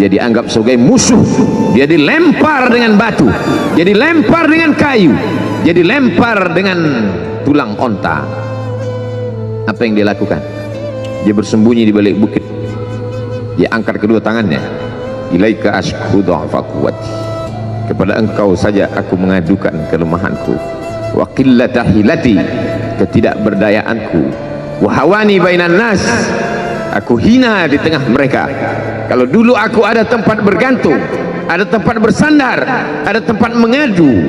dia dianggap sebagai musuh, dia dilempar dengan batu, dia dilempar dengan kayu, dia dilempar dengan tulang onta. Apa yang dia lakukan? Dia bersembunyi di balik bukit, dia angkat kedua tangannya, ilaika ashku dha'fa quwwati, kepada engkau saja aku mengadukan kelemahanku, wa qillata hilati, ketidakberdayaanku, wa hawani bainan nas, aku hina di tengah mereka. Kalau dulu aku ada tempat bergantung, ada tempat bersandar, ada tempat mengadu,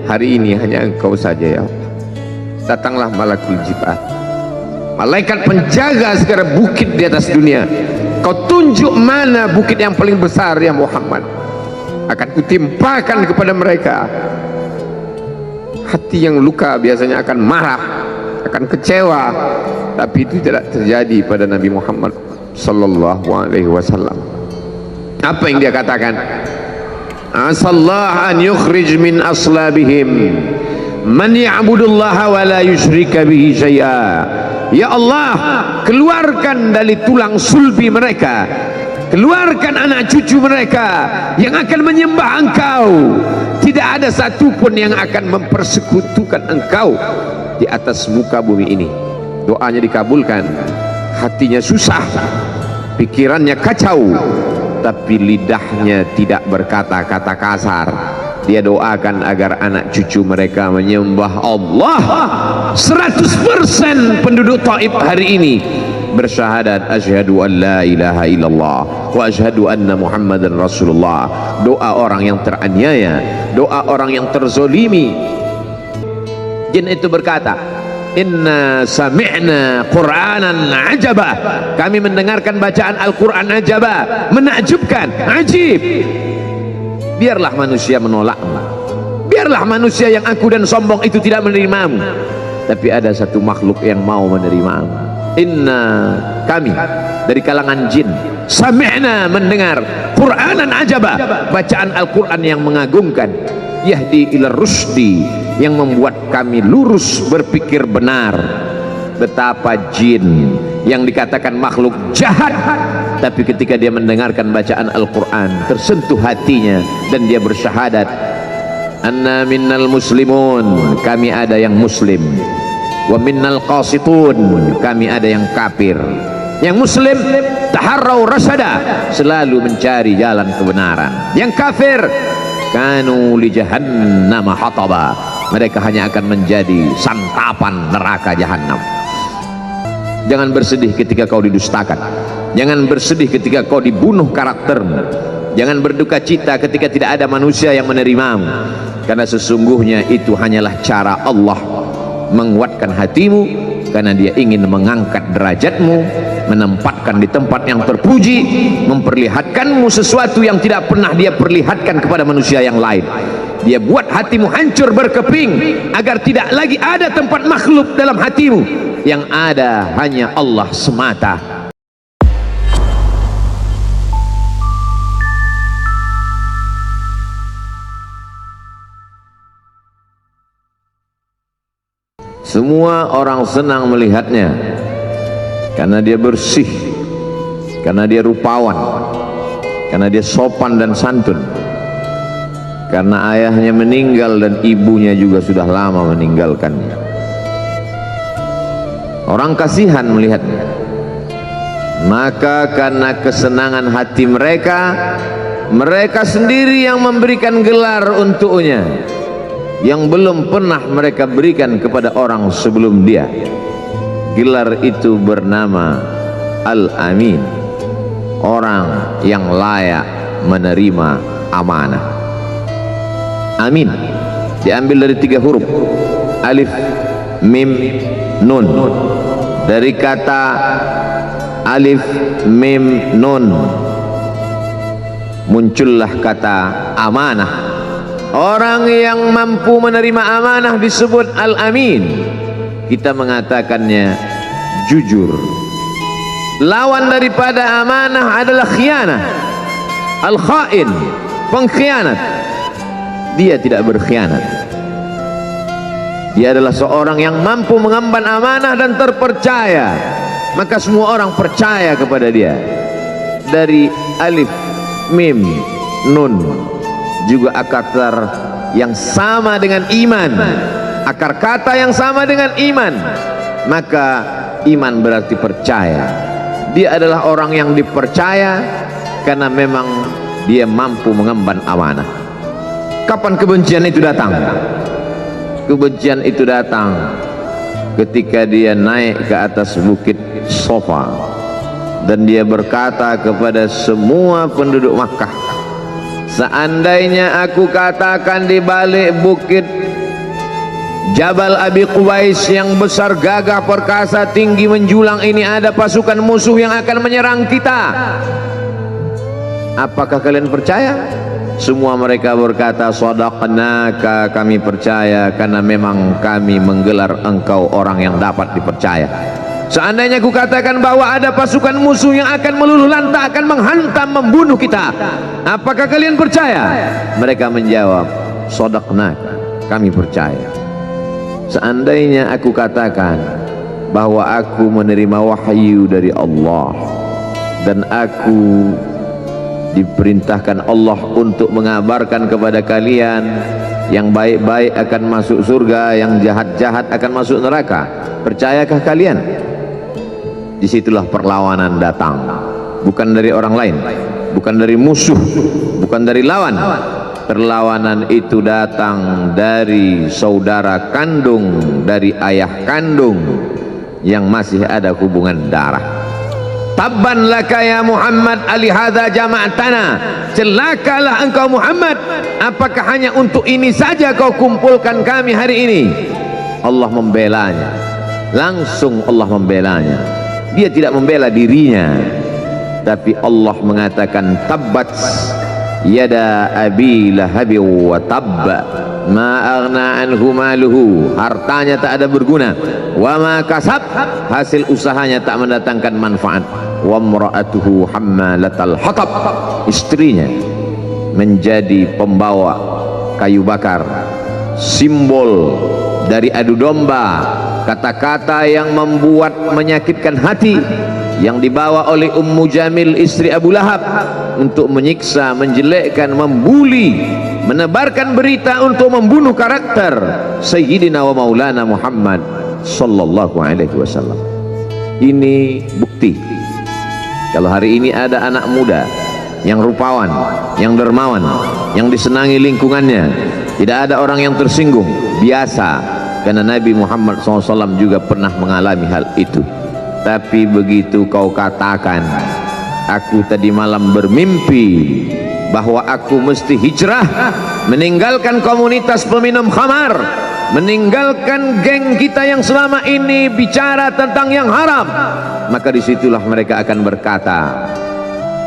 hari ini hanya engkau saja ya Allah. Datanglah malakul jibal, malaikat penjaga segala bukit di atas dunia. Kau tunjuk mana bukit yang paling besar ya Muhammad, akan kutimpakan kepada mereka. Hati yang luka biasanya akan marah, akan kecewa, tapi itu tidak terjadi pada Nabi Muhammad sallallahu alaihi wasallam. Apa yang dia katakan? Asallah an yukhrij min aslabihim man ya'budullaha wa la yusyrika bihi syai'a. Ya Allah, keluarkan dari tulang sulbi mereka, keluarkan anak cucu mereka yang akan menyembah engkau, tidak ada satupun yang akan mempersekutukan engkau di atas muka bumi ini. Doanya dikabulkan, hatinya susah, pikirannya kacau, tapi lidahnya tidak berkata-kata kasar. Dia doakan agar anak cucu mereka menyembah Allah. 100% penduduk Taif hari ini bersyahadat asyhadu an la ilaha illallah wa asyhadu anna muhammadan rasulullah. Doa orang yang teraniaya, doa orang yang terzolimi. Jin itu berkata, inna sami'na qur'anan ajaba, kami mendengarkan bacaan Al-Quran ajaba, menakjubkan, ajib. Biarlah manusia menolakmu, biarlah manusia yang angku dan sombong itu tidak menerimamu, tapi ada satu makhluk yang mau menerimamu. Inna, kami dari kalangan jin, sami'na, mendengar Qur'anan ajaba, bacaan Al-Quran yang mengagumkan, yahdi ila rusdi, yang membuat kami lurus berpikir benar. Betapa jin yang dikatakan makhluk jahat, tapi ketika dia mendengarkan bacaan Al-Quran tersentuh hatinya dan dia bersyahadat, anna minnal muslimun, kami ada yang muslim, wa minnal qasitun, kami ada yang kafir. Yang muslim taharrau rasada, selalu mencari jalan kebenaran. Yang kafir kanu li jahannam hataba, mereka hanya akan menjadi santapan neraka jahanam. Jangan bersedih ketika kau didustakan, jangan bersedih ketika kau dibunuh karaktermu, jangan berduka cita ketika tidak ada manusia yang menerimamu, karena sesungguhnya itu hanyalah cara Allah menguatkan hatimu, karena dia ingin mengangkat derajatmu, menempatkan di tempat yang terpuji, memperlihatkanmu sesuatu yang tidak pernah dia perlihatkan kepada manusia yang lain. Dia buat hatimu hancur berkeping agar tidak lagi ada tempat makhluk dalam hatimu, yang ada hanya Allah semata. Semua orang senang melihatnya karena dia bersih, karena dia rupawan, karena dia sopan dan santun, karena ayahnya meninggal dan ibunya juga sudah lama meninggalkannya. Orang kasihan melihatnya, maka karena kesenangan hati mereka, mereka sendiri yang memberikan gelar untuknya yang belum pernah mereka berikan kepada orang sebelum dia. Gelar itu bernama Al-Amin, orang yang layak menerima amanah. Amin diambil dari 3 huruf, alif, mim, nun. Dari kata alif, mim, nun muncullah kata amanah. Orang yang mampu menerima amanah disebut Al-Amin. Kita mengatakannya jujur. Lawan daripada amanah adalah khianah, al-khain, pengkhianat. Dia tidak berkhianat. Dia adalah seorang yang mampu mengemban amanah dan terpercaya, maka semua orang percaya kepada dia. Dari alif mim, nun juga akar yang sama dengan iman, akar kata yang sama dengan iman. Maka iman berarti percaya. Dia adalah orang yang dipercaya karena memang dia mampu mengemban amanah. Kapan kebencian itu datang? Kebencian itu datang ketika dia naik ke atas bukit Safa dan dia berkata kepada semua penduduk Makkah, seandainya aku katakan di balik bukit Jabal Abi Qubais yang besar, gagah, perkasa, tinggi, menjulang ini ada pasukan musuh yang akan menyerang kita, apakah kalian percaya? Semua mereka berkata, shadaqnaka, kami percaya karena memang kami menggelar engkau orang yang dapat dipercaya. Seandainya aku katakan bahwa ada pasukan musuh yang akan meluluh lantah, akan menghantam, membunuh kita, apakah kalian percaya? Mereka menjawab, shadaqnaka, kami percaya. Seandainya aku katakan bahwa aku menerima wahyu dari Allah dan aku diperintahkan Allah untuk mengabarkan kepada kalian yang baik-baik akan masuk surga, yang jahat-jahat akan masuk neraka, percayakah kalian? Disitulah perlawanan datang, bukan dari orang lain, bukan dari musuh, bukan dari lawan. Perlawanan itu datang dari saudara kandung, dari ayah kandung yang masih ada hubungan darah. Tabban laka ya Muhammad alihadza jama'tana, celakalah engkau Muhammad, apakah hanya untuk ini saja kau kumpulkan kami hari ini? Allah membelanya, langsung Allah membelanya. Dia tidak membela dirinya, tapi Allah mengatakan tabbat yada abi lahabi wa tabba ma aghna anhu maluhu, hartanya tak ada berguna, wa ma kasab, hasil usahanya tak mendatangkan manfaat, wa imra'atuhu hammalatal hatab, istrinya menjadi pembawa kayu bakar, simbol dari adu domba, kata-kata yang membuat menyakitkan hati yang dibawa oleh Ummu Jamil istri Abu Lahab untuk menyiksa, menjelekkan, membuli, menebarkan berita untuk membunuh karakter Sayyidina wa Maulana Muhammad sallallahu alaihi wasallam. Ini bukti kalau hari ini ada anak muda yang rupawan, yang dermawan, yang disenangi lingkungannya, tidak ada orang yang tersinggung, biasa, karena Nabi Muhammad SAW juga pernah mengalami hal itu. Tapi begitu kau katakan, aku tadi malam bermimpi bahwa aku mesti hijrah, meninggalkan komunitas peminum khamar, meninggalkan geng kita yang selama ini bicara tentang yang haram, maka disitulah mereka akan berkata,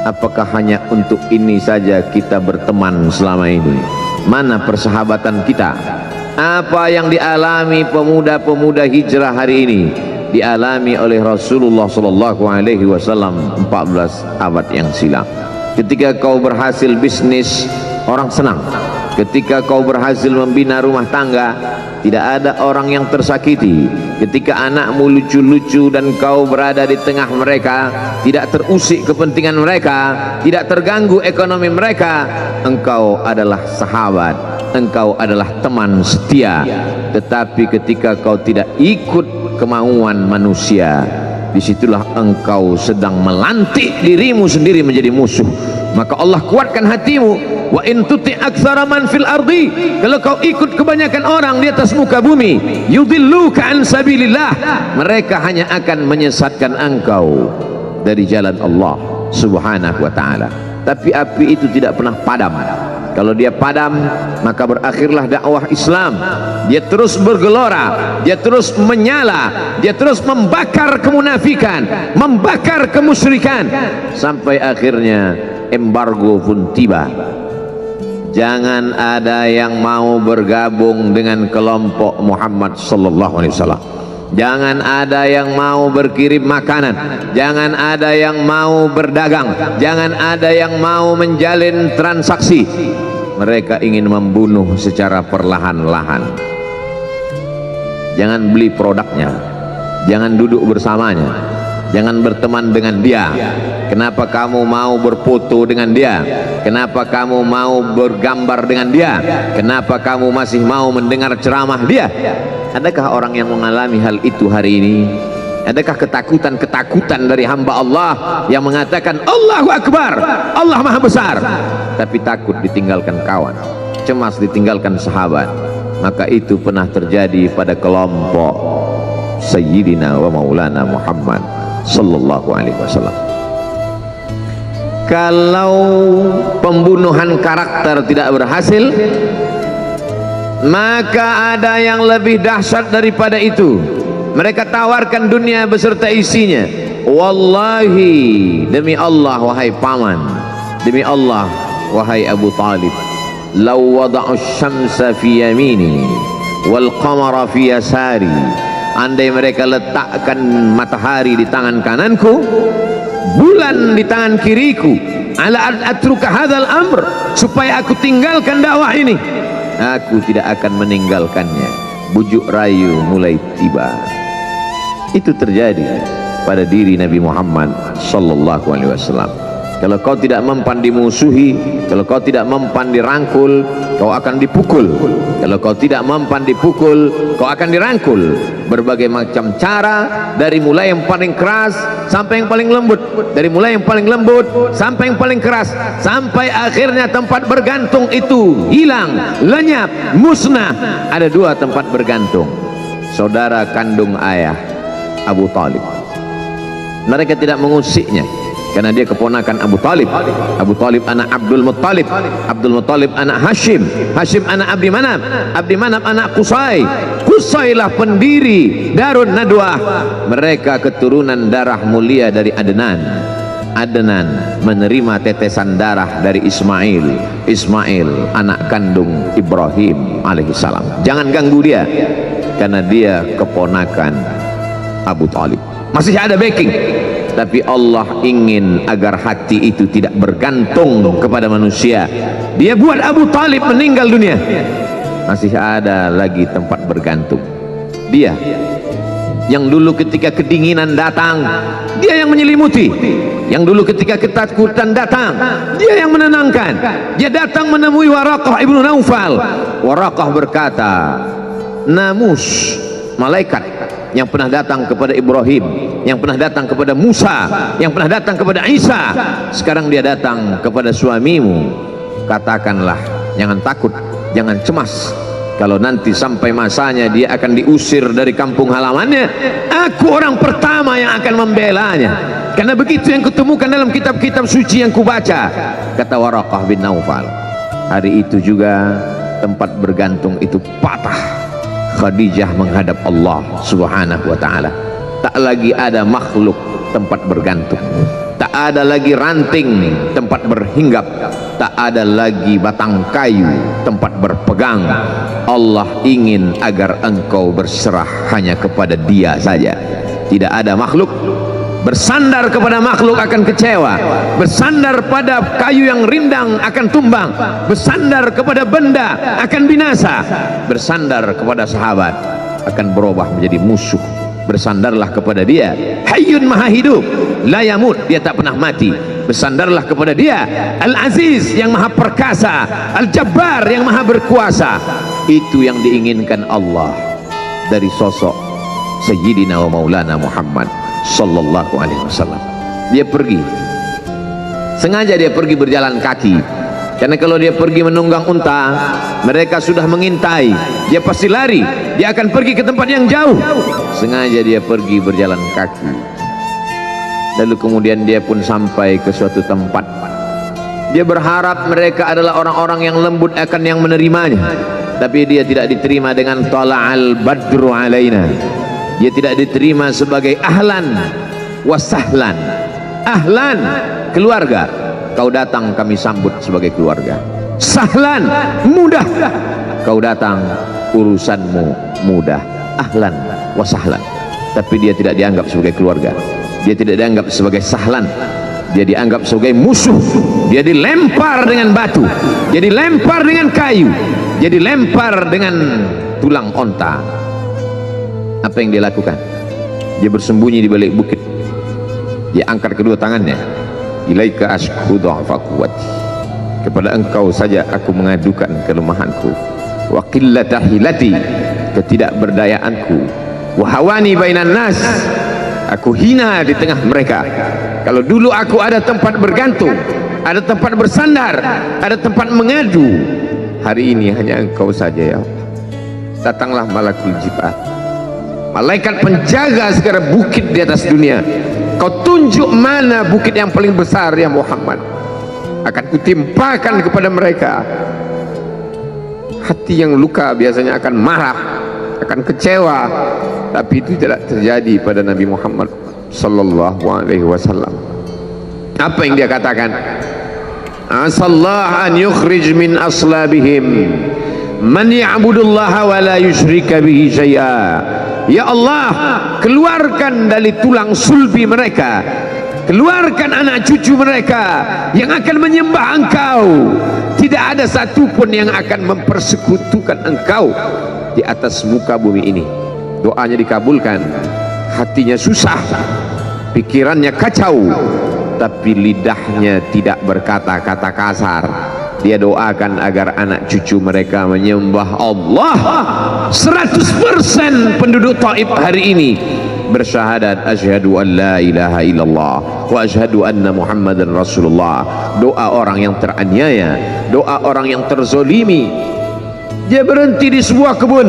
apakah hanya untuk ini saja kita berteman selama ini? Mana persahabatan kita? Apa yang dialami pemuda-pemuda hijrah hari ini dialami oleh Rasulullah sallallahu alaihi wasallam 14 abad yang silam. Ketika kau berhasil bisnis, orang senang. Ketika kau berhasil membina rumah tangga, tidak ada orang yang tersakiti. Ketika anakmu lucu-lucu dan kau berada di tengah mereka, tidak terusik kepentingan mereka, tidak terganggu ekonomi mereka, engkau adalah sahabat, engkau adalah teman setia. Tetapi ketika kau tidak ikut kemauan manusia, disitulah engkau sedang melantik dirimu sendiri menjadi musuh. Maka Allah kuatkan hatimu, wa in tuti' aktsara man fil ardi, kalau kau ikut kebanyakan orang di atas muka bumi, yudilluka an sabilillah, mereka hanya akan menyesatkan engkau dari jalan Allah subhanahu wa ta'ala. Tapi api itu tidak pernah padam. Kalau dia padam, maka berakhirlah dakwah Islam. Dia terus bergelora, dia terus menyala, dia terus membakar kemunafikan, membakar kemusyrikan, sampai akhirnya embargo pun tiba. Jangan ada yang mau bergabung dengan kelompok Muhammad sallallahu alaihi wasallam. Jangan ada yang mau berkirim makanan, jangan ada yang mau berdagang, jangan ada yang mau menjalin transaksi. Mereka ingin membunuh secara perlahan-lahan. Jangan beli produknya, jangan duduk bersamanya, Jangan berteman dengan dia. Kenapa kamu mau berfoto dengan dia? Kenapa kamu mau bergambar dengan dia? Kenapa kamu masih mau mendengar ceramah dia? Adakah orang yang mengalami hal itu hari ini? Adakah ketakutan-ketakutan dari hamba Allah yang mengatakan Allahu Akbar, Allah Maha Besar, tapi takut ditinggalkan kawan, cemas ditinggalkan sahabat? Maka itu pernah terjadi pada kelompok Sayyidina wa Maulana Muhammad sallallahu alaihi wasallam. Kalau pembunuhan karakter tidak berhasil, maka ada yang lebih dahsyat daripada itu. Mereka tawarkan dunia beserta isinya. Wallahi, demi Allah wahai paman, demi Allah wahai Abu Talib, law wada'u syamsa fi yamini wal qamara fi yasari, andai mereka letakkan matahari di tangan kananku, bulan di tangan kiriku, ala atruka hadzal amr, supaya aku tinggalkan dakwah ini, aku tidak akan meninggalkannya. Bujuk rayu mulai tiba. Itu terjadi pada diri Nabi Muhammad sallallahu alaihi wasallam. Kalau kau tidak mempan dimusuhi, kalau kau tidak mempan dirangkul, kau akan dipukul. Kalau kau tidak mempan dipukul, kau akan dirangkul. Berbagai macam cara, dari mulai yang paling keras sampai yang paling lembut, dari mulai yang paling lembut sampai yang paling keras, sampai akhirnya tempat bergantung itu hilang, lenyap, musnah. Ada dua tempat bergantung: saudara kandung ayah Abu Talib. Mereka tidak mengusiknya karena dia keponakan Abu Talib. Abu Talib anak Abdul Muttalib, Abdul Muttalib anak Hashim, Hashim anak Abdi Manaf, Abdi Manaf anak Qusay, Qusaylah pendiri Darun Nadwah. Mereka keturunan darah mulia dari Adnan. Adnan menerima tetesan darah dari Ismail, Ismail anak kandung Ibrahim alaihissalam. Jangan ganggu dia karena dia keponakan Abu Talib. Masih ada backing, tapi Allah ingin agar hati itu tidak bergantung kepada manusia. Dia buat Abu Talib meninggal dunia, masih ada lagi tempat bergantung. Dia yang dulu ketika kedinginan datang, dia yang menyelimuti. Yang dulu ketika ketakutan datang, dia yang menenangkan. Dia datang menemui Waraqah ibnu Naufal. Waraqah berkata, namus, malaikat yang pernah datang kepada Ibrahim, yang pernah datang kepada Musa, yang pernah datang kepada Isa, sekarang dia datang kepada suamimu. Katakanlah, jangan takut, jangan cemas. Kalau nanti sampai masanya dia akan diusir dari kampung halamannya, aku orang pertama yang akan membelanya. Karena begitu yang kutemukan dalam kitab-kitab suci yang kubaca, kata Waraqah bin Naufal. Hari itu juga tempat bergantung itu patah. Khadijah menghadap Allah subhanahu wa ta'ala. Tak lagi ada makhluk tempat bergantung, tak ada lagi ranting tempat berhinggap, tak ada lagi batang kayu tempat berpegang. Allah ingin agar engkau berserah hanya kepada Dia saja. Tidak ada makhluk. Bersandar kepada makhluk akan kecewa, bersandar pada kayu yang rindang akan tumbang, bersandar kepada benda akan binasa, bersandar kepada sahabat akan berubah menjadi musuh. Bersandarlah kepada Dia, Hayyun Maha Hidup, la yamut, Dia tak pernah mati. Bersandarlah kepada Dia, Al-Aziz yang Maha Perkasa, Al-Jabbar yang Maha Berkuasa. Itu yang diinginkan Allah dari sosok Sayyidina wa Maulana Muhammad sallallahu alaihi wasallam. Dia pergi, sengaja dia pergi berjalan kaki, karena kalau dia pergi menunggang unta, mereka sudah mengintai, dia pasti lari, dia akan pergi ke tempat yang jauh. Sengaja dia pergi berjalan kaki. Lalu kemudian dia pun sampai ke suatu tempat. Dia berharap mereka adalah orang-orang yang lembut akan yang menerimanya, tapi dia tidak diterima dengan tala'al badru alaina. Dia tidak diterima sebagai ahlan wasahlan. Ahlan, keluarga, kau datang kami sambut sebagai keluarga. Sahlan, mudah, kau datang urusanmu mudah. Ahlan wasahlan. Tapi dia tidak dianggap sebagai keluarga, dia tidak dianggap sebagai sahlan, dia dianggap sebagai musuh. Dia dilempar dengan batu, dia dilempar dengan kayu, dia dilempar dengan tulang onta. Apa yang dia lakukan? Dia bersembunyi di balik bukit. Dia angkat kedua tangannya. Ilaika ashku dha'fa quwwati, kepada engkau saja aku mengadukan kelemahanku, wa qillata hilati, ketidakberdayaanku, wa hawani bainan nas, aku hina di tengah mereka. Kalau dulu aku ada tempat bergantung, ada tempat bersandar, ada tempat mengadu, hari ini hanya engkau saja ya Allah. Datanglah malakul jibal, malaikat penjaga segala bukit di atas dunia. Kau tunjuk mana bukit yang paling besar ya Muhammad, akan kutimpakan kepada mereka. Hati yang luka biasanya akan marah, akan kecewa, tapi itu tidak terjadi pada Nabi Muhammad sallallahu alaihi wasallam. Apa yang dia katakan? Asallah an yukhrij min aslabihim man ya'budullaha wa la yusyrika bihi syai'a. Ya Allah, keluarkan dari tulang sulbi mereka, keluarkan anak cucu mereka yang akan menyembah engkau, tidak ada satupun yang akan mempersekutukan engkau di atas muka bumi ini. Doanya dikabulkan, hatinya susah, pikirannya kacau, tapi lidahnya tidak berkata-kata kasar. Dia doakan agar anak cucu mereka menyembah Allah. 100% penduduk Taif hari ini bersyahadat asyhadu an la ilaha illallah wa asyhadu anna muhammadan rasulullah. Doa orang yang teraniaya, doa orang yang terzolimi. Dia berhenti di sebuah kebun,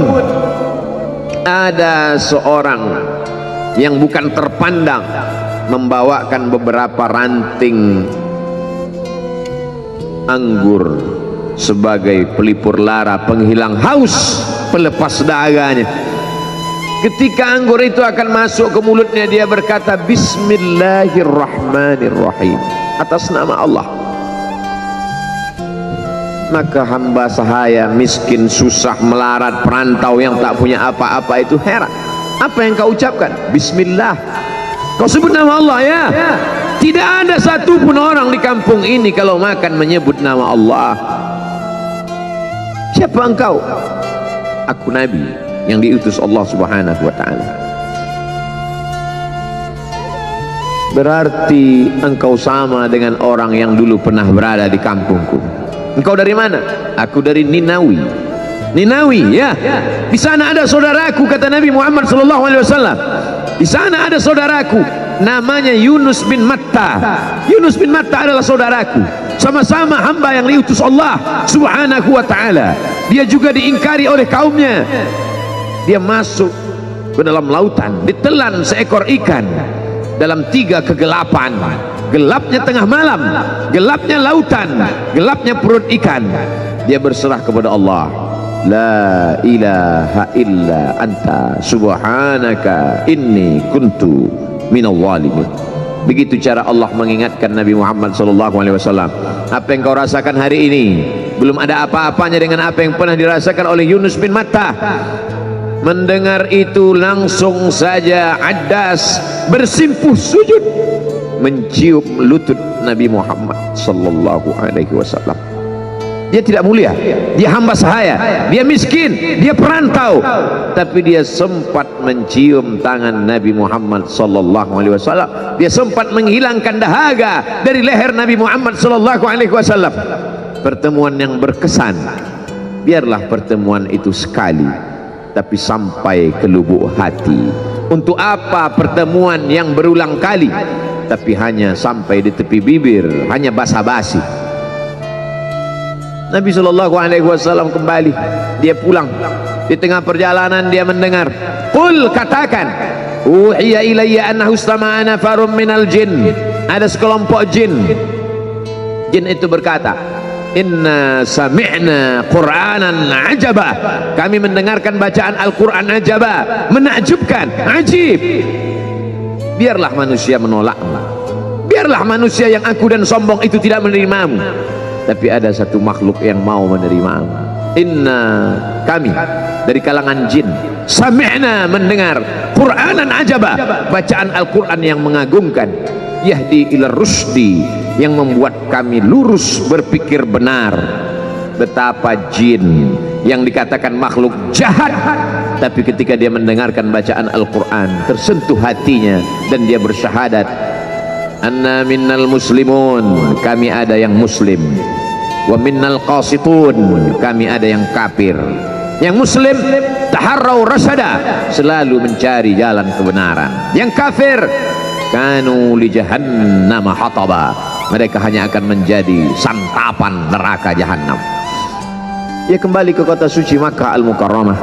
ada seorang yang bukan terpandang membawakan beberapa ranting anggur sebagai pelipur lara, penghilang haus, pelepas dahaganya. Ketika anggur itu akan masuk ke mulutnya, dia berkata bismillahirrahmanirrahim, atas nama Allah. Maka hamba sahaya miskin, susah, melarat, perantau yang tak punya apa-apa itu heran, apa yang kau ucapkan? Bismillah, kau sebut nama Allah ya. Tidak ada satupun orang di kampung ini kalau makan menyebut nama Allah. Siapa engkau? Aku Nabi yang diutus Allah subhanahu wa ta'ala. Berarti engkau sama dengan orang yang dulu pernah berada di kampungku. Engkau dari mana? Aku dari Ninawi. Ninawi ya. Di sana ada saudaraku, kata Nabi Muhammad sallallahu alaihi wasallam. Di sana ada saudaraku namanya Yunus bin Matta. Yunus bin Matta adalah saudaraku, sama-sama hamba yang diutus Allah subhanahu wa ta'ala. Dia juga diingkari oleh kaumnya. Dia masuk ke dalam lautan, ditelan seekor ikan dalam 3 kegelapan. Gelapnya tengah malam, gelapnya lautan, gelapnya perut ikan. Dia berserah kepada Allah, la ilaha illa anta subhanaka inni kuntu minal zalimin. Begitu cara Allah mengingatkan Nabi Muhammad sallallahu alaihi wasallam. Apa yang kau rasakan hari ini belum ada apa-apanya dengan apa yang pernah dirasakan oleh Yunus bin Matta. Mendengar itu langsung saja Addas bersimpuh sujud mencium lutut Nabi Muhammad sallallahu alaihi wasallam. Dia tidak mulia, dia hamba sahaya, dia miskin, dia perantau, tapi dia sempat mencium tangan Nabi Muhammad sallallahu alaihi wasallam. Dia sempat menghilangkan dahaga dari leher Nabi Muhammad sallallahu alaihi wasallam. Pertemuan yang berkesan. Biarlah pertemuan itu sekali, tapi sampai ke lubuk hati. Untuk apa pertemuan yang berulang kali tapi hanya sampai di tepi bibir, hanya basa-basi? Nabi sallallahu alaihi wasallam kembali, dia pulang. Di tengah perjalanan dia mendengar, qul, katakan, uhiya ilayya annahu istama'a nafarun minal jin. Ada sekelompok jin. Jin itu berkata, inna sami'na qur'anan ajaba. Kami mendengarkan bacaan Al-Quran ajaba, menakjubkan, ajib. Biarlah manusia menolakmu, biarlah manusia yang aku dan sombong itu tidak menerimamu, tapi ada satu makhluk yang mau menerimamu. Inna, kami dari kalangan jin, sami'na, mendengar, Qur'anan ajaba, bacaan Al-Quran yang mengagumkan, yahdi ila rusdi, yang membuat kami lurus berpikir benar. Betapa jin yang dikatakan makhluk jahat, tapi ketika dia mendengarkan bacaan Al-Quran tersentuh hatinya dan dia bersyahadat anna minnal muslimun, kami ada yang muslim, wa minnal qasitun, kami ada yang kafir. Yang muslim taharrau rasyada, selalu mencari jalan kebenaran. Yang kafir kanu li jahannam hataba, mereka hanya akan menjadi santapan neraka jahanam. Ia kembali ke kota suci Makkah Al-Mukarramah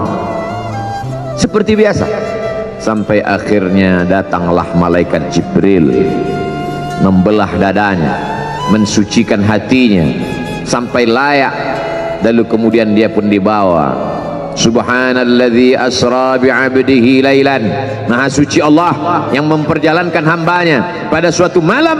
seperti biasa, sampai akhirnya datanglah malaikat Jibril membelah dadanya, mensucikan hatinya sampai layak, lalu kemudian dia pun dibawa. Subhanalladzi asra bi'abdihi lailan, maha suci Allah yang memperjalankan hambanya pada suatu malam,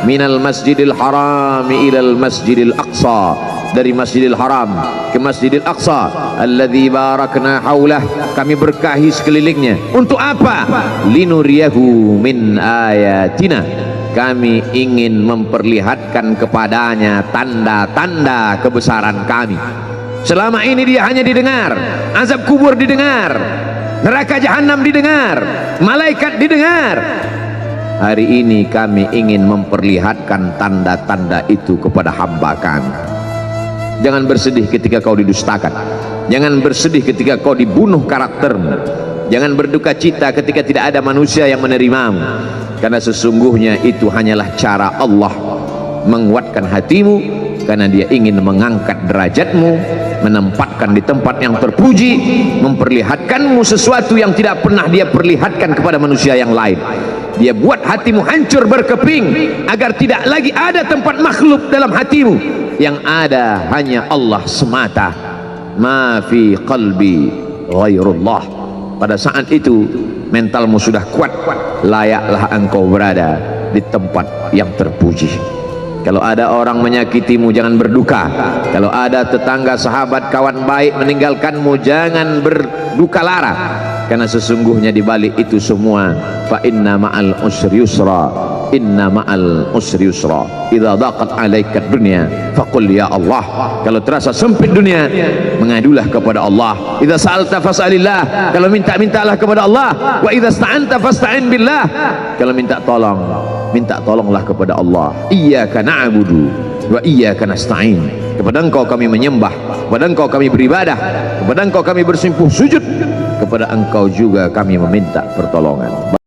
minal masjidil harami ilal masjidil aqsa, dari masjidil haram ke masjidil aqsa, alladzi barakna haulah, kami berkahi sekelilingnya. Untuk apa? Linuriyahu min ayatina, kami ingin memperlihatkan kepadanya tanda-tanda kebesaran kami. Selama ini dia hanya didengar, azab kubur didengar, neraka jahanam didengar, malaikat didengar. Hari ini kami ingin memperlihatkan tanda-tanda itu kepada hamba kami. Jangan bersedih ketika kau didustakan, jangan bersedih ketika kau dibunuh karaktermu, jangan berduka cita ketika tidak ada manusia yang menerimamu, karena sesungguhnya itu hanyalah cara Allah menguatkan hatimu, karena dia ingin mengangkat derajatmu, menempatkan di tempat yang terpuji, memperlihatkanmu sesuatu yang tidak pernah dia perlihatkan kepada manusia yang lain. Dia buat hatimu hancur berkeping agar tidak lagi ada tempat makhluk dalam hatimu, yang ada hanya Allah semata. Ma fi qalbi ghairullah. Pada saat itu mentalmu sudah kuat, layaklah engkau berada di tempat yang terpuji. Kalau ada orang menyakitimu, jangan berduka. Kalau ada tetangga, sahabat, kawan baik meninggalkanmu, jangan berduka lara, karena sesungguhnya di balik itu semua, fa inna ma'al usri yusra, inna ma'al usri yusra. Idza daqat 'alaika dunya faqul ya Allah. Kalau terasa sempit dunia, mengadulah kepada Allah. Idza sa'alta fas'alillah, kalau minta-mintalah kepada Allah. Wa idza sta'anta fasta'in billah, kalau minta tolong, minta tolonglah kepada Allah. Iyyaka na'budu wa iyyaka nasta'in, kepada engkau kami menyembah, kepada engkau kami beribadah, kepada engkau kami bersimpuh sujud, kepada engkau juga kami meminta pertolongan.